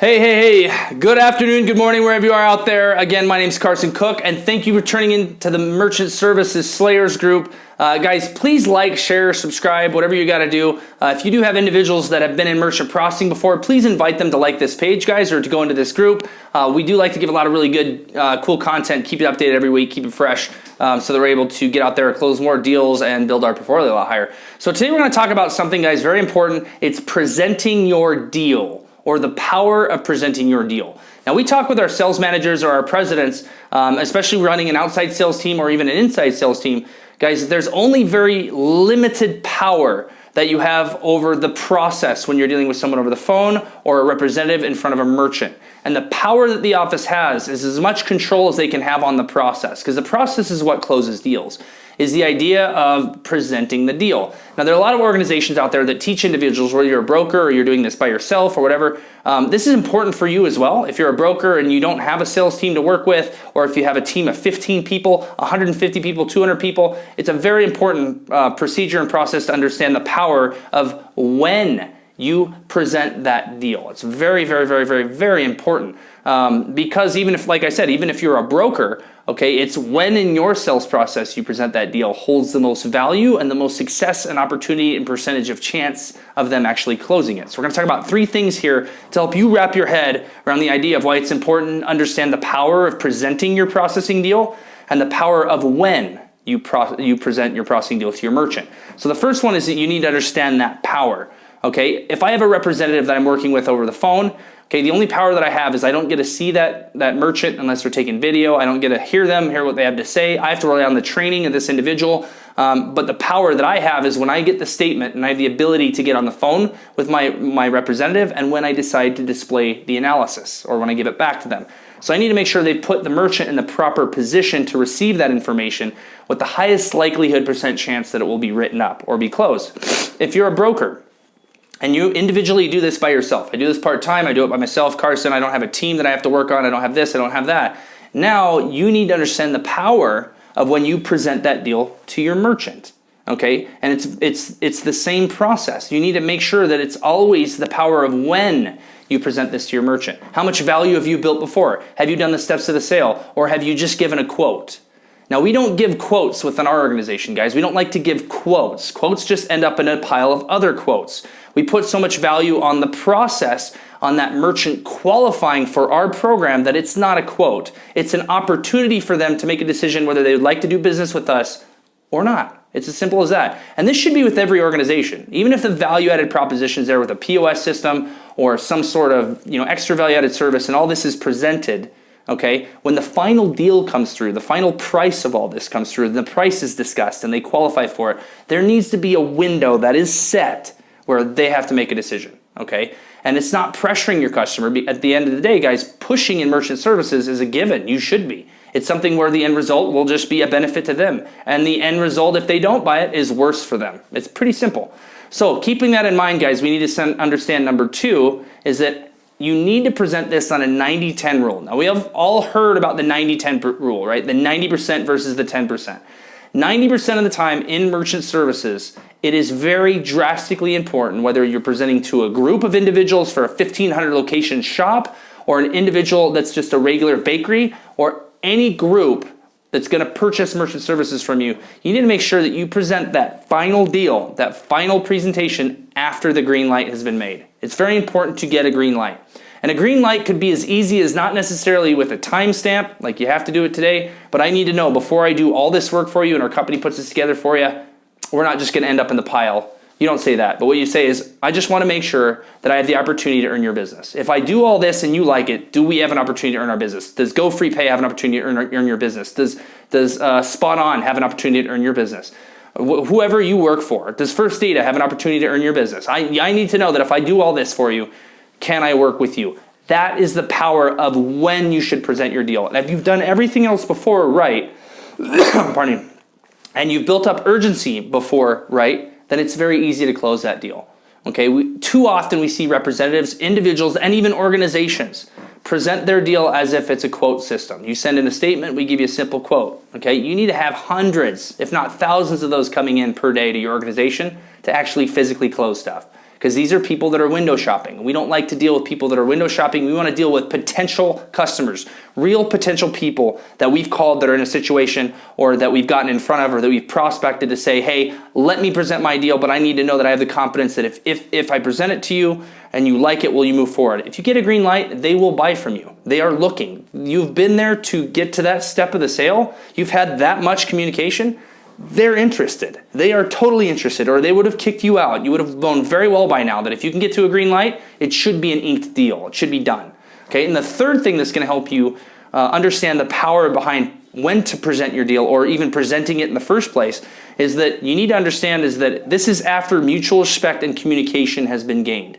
Hey, good afternoon, good morning, wherever you are out there. Again, my name is Carson Cook, and thank you for turning into the Merchant Services Slayers group. Guys, please like, share, subscribe, whatever you got to do. If you do have individuals that have been in merchant processing before, please invite them to like this page, guys, or to go into this group. We do like to give a lot of really good, cool content, keep it updated every week, keep it fresh, so that we're able to get out there, close more deals, and build our portfolio a lot higher. So today we're going to talk about something, guys, very important. It's presenting your deal, or the power of presenting your deal. Now, we talk with our sales managers or our presidents, especially running an outside sales team or even an inside sales team. Guys, there's only very limited power that you have over the process when you're dealing with someone over the phone or a representative in front of a merchant. And the power that the office has is as much control as they can have on the process, because the process is what closes deals, is the idea of presenting the deal. Now, there are a lot of organizations out there that teach individuals, whether you're a broker or you're doing this by yourself or whatever. This is important for you as well. If you're a broker and you don't have a sales team to work with, or if you have a team of 15 people, 150 people, 200 people, it's a very important procedure and process to understand the power of when you present that deal. It's very, very, very, very, very important because even if, like I said, even if you're a broker, okay, it's when in your sales process you present that deal holds the most value and the most success and opportunity and percentage of chance of them actually closing it. So we're going to talk about three things here to help you wrap your head around the idea of why it's important to understand the power of presenting your processing deal and the power of when you present your processing deal to your merchant. So the first one is that you need to understand that power. Okay, if I have a representative that I'm working with over the phone, okay, the only power that I have is I don't get to see that merchant unless they're taking video. I don't get to hear what they have to say. I have to rely on the training of this individual. But the power that I have is when I get the statement and I have the ability to get on the phone with my representative and when I decide to display the analysis or when I give it back to them. So I need to make sure they put the merchant in the proper position to receive that information with the highest likelihood % chance that it will be written up or be closed. If you're a broker, and you individually do this by yourself. I do this part-time. I do it by myself. Carson, I don't have a team that I have to work on. I don't have this. I don't have that. Now, you need to understand the power of when you present that deal to your merchant. Okay? And it's the same process. You need to make sure that it's always the power of when you present this to your merchant. How much value have you built before? Have you done the steps of the sale? Or have you just given a quote? Now, we don't give quotes within our organization, guys. We don't like to give quotes. Quotes just end up in a pile of other quotes. We put so much value on the process, on that merchant qualifying for our program, that it's not a quote. It's an opportunity for them to make a decision whether they would like to do business with us or not. It's as simple as that. And this should be with every organization. Even if the value-added proposition is there with a POS system or some sort of extra value-added service and all this is presented, okay, when the final deal comes through, the final price of all this comes through, the price is discussed and they qualify for it, there needs to be a window that is set where they have to make a decision, okay? And it's not pressuring your customer. At the end of the day, guys, pushing in merchant services is a given. You should be. It's something where the end result will just be a benefit to them. And the end result, if they don't buy it, is worse for them. It's pretty simple. So keeping that in mind, guys, we need to understand number two is that you need to present this on a 90-10 rule. Now, we have all heard about the 90-10 rule, right? The 90% versus the 10%. 90% of the time in merchant services, it is very drastically important whether you're presenting to a group of individuals for a 1,500 location shop or an individual that's just a regular bakery or any group that's going to purchase merchant services from you. You need to make sure that you present that final deal, that final presentation after the green light has been made. It's very important to get a green light. And a green light could be as easy as not necessarily with a timestamp, like you have to do it today, but I need to know before I do all this work for you and our company puts this together for you, we're not just going to end up in the pile. You don't say that, but what you say is, I just want to make sure that I have the opportunity to earn your business. If I do all this and you like it, do we have an opportunity to earn our business? Does Go Free Pay have an opportunity to earn your business? Does Spot On have an opportunity to earn your business? Whoever you work for, does First Data have an opportunity to earn your business? I need to know that if I do all this for you, can I work with you? That is the power of when you should present your deal. And if you've done everything else before right, pardon me, and you've built up urgency before right, then it's very easy to close that deal. Okay, too often we see representatives, individuals, and even organizations present their deal as if it's a quote system. You send in a statement, we give you a simple quote. Okay, you need to have hundreds, if not thousands of those coming in per day to your organization to actually physically close stuff. because these are people that are window shopping. We don't like to deal with people that are window shopping. We want to deal with potential customers, real potential people that we've called that are in a situation or that we've gotten in front of or that we've prospected to say, hey, let me present my deal, but I need to know that I have the confidence that if I present it to you and you like it, will you move forward? If you get a green light, they will buy from you. They are looking. You've been there to get to that step of the sale. You've had that much communication. They're interested. They are totally interested, or they would have kicked you out. You would have known very well by now that if you can get to a green light, it should be an inked deal. It should be done. Okay. And the third thing that's going to help you understand the power behind when to present your deal or even presenting it in the first place is that you need to understand is that this is after mutual respect and communication has been gained.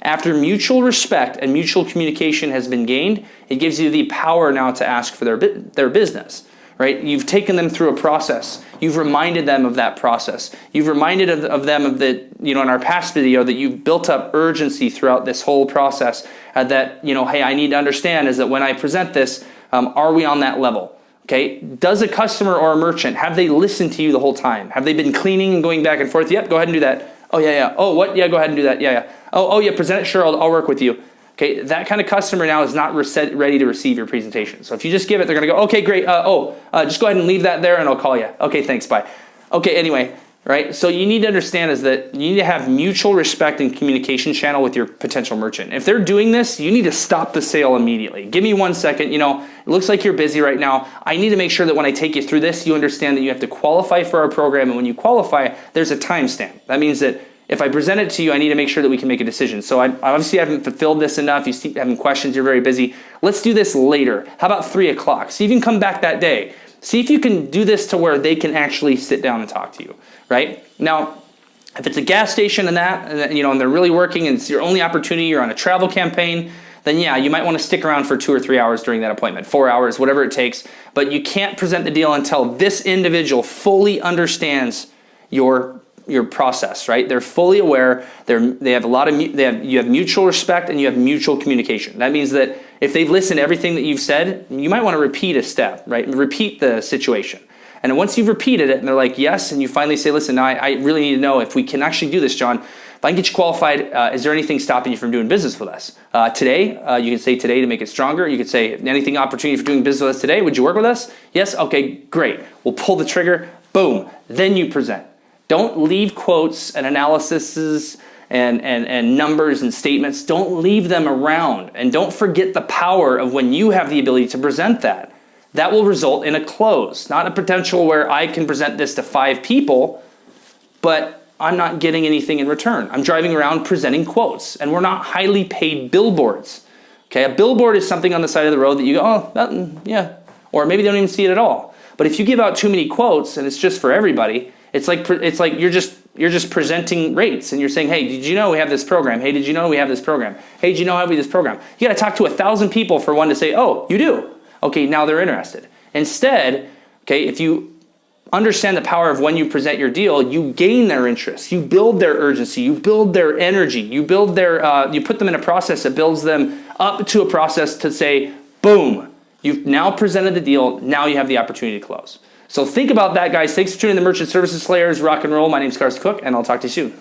After mutual respect and mutual communication has been gained, it gives you the power now to ask for their business. Right? You've taken them through a process. You've reminded them of that process. You've reminded of them of the, in our past video that you've built up urgency throughout this whole process that, hey, I need to understand is that when I present this, are we on that level? Okay. Does a customer or a merchant, have they listened to you the whole time? Have they been cleaning and going back and forth? Yep, go ahead and do that. Oh, yeah. Oh, what? Yeah, go ahead and do that. Yeah. Oh, yeah, present it. Sure, I'll work with you. Okay, that kind of customer now is not ready to receive your presentation. So if you just give it, they're going to go, okay, great. Just go ahead and leave that there and I'll call you. Okay, thanks, bye. Okay, anyway, right? So you need to understand is that you need to have mutual respect and communication channel with your potential merchant. If they're doing this, you need to stop the sale immediately. Give me 1 second. It looks like you're busy right now. I need to make sure that when I take you through this, you understand that you have to qualify for our program. And when you qualify, there's a timestamp. That means that if I present it to you, I need to make sure that we can make a decision. So I obviously haven't fulfilled this enough. You keep having questions. You're very busy. Let's do this later. How about 3 o'clock? See if you can come back that day. See if you can do this to where they can actually sit down and talk to you, right? Now, if it's a gas station and they're really working and it's your only opportunity, you're on a travel campaign, then yeah, you might want to stick around for 2 or 3 hours during that appointment, 4 hours, whatever it takes. But you can't present the deal until this individual fully understands your process, right? They're fully aware. You have mutual respect and you have mutual communication. That means that if they've listened to everything that you've said, you might want to repeat a step, right? Repeat the situation. And once you've repeated it and they're like, yes, and you finally say, listen, I really need to know if we can actually do this, John. If I can get you qualified, is there anything stopping you from doing business with us? Today, you can say today to make it stronger. You could say anything opportunity for doing business with us today. Would you work with us? Yes? Okay, great. We'll pull the trigger. Boom. Then you present. Don't leave quotes and analyses and numbers and statements. Don't leave them around. And don't forget the power of when you have the ability to present that. That will result in a close, not a potential where I can present this to 5 people, but I'm not getting anything in return. I'm driving around presenting quotes, and we're not highly paid billboards. Okay, a billboard is something on the side of the road that you go, yeah, or maybe they don't even see it at all. But if you give out too many quotes and it's just for everybody, it's like you're just presenting rates and you're saying, hey, did you know we have this program? Hey, did you know we have this program? Hey, did you know we have this program? You got to talk to 1,000 people for one to say, oh, you do. Okay, now they're interested. Instead, okay, if you understand the power of when you present your deal, you gain their interest, you build their urgency, you build their energy, you build you put them in a process that builds them up to a process to say, boom, you've now presented the deal. Now you have the opportunity to close. So think about that, guys. Thanks for tuning in to Merchant Services Slayers. Rock and roll. My name's Carson Cook, and I'll talk to you soon.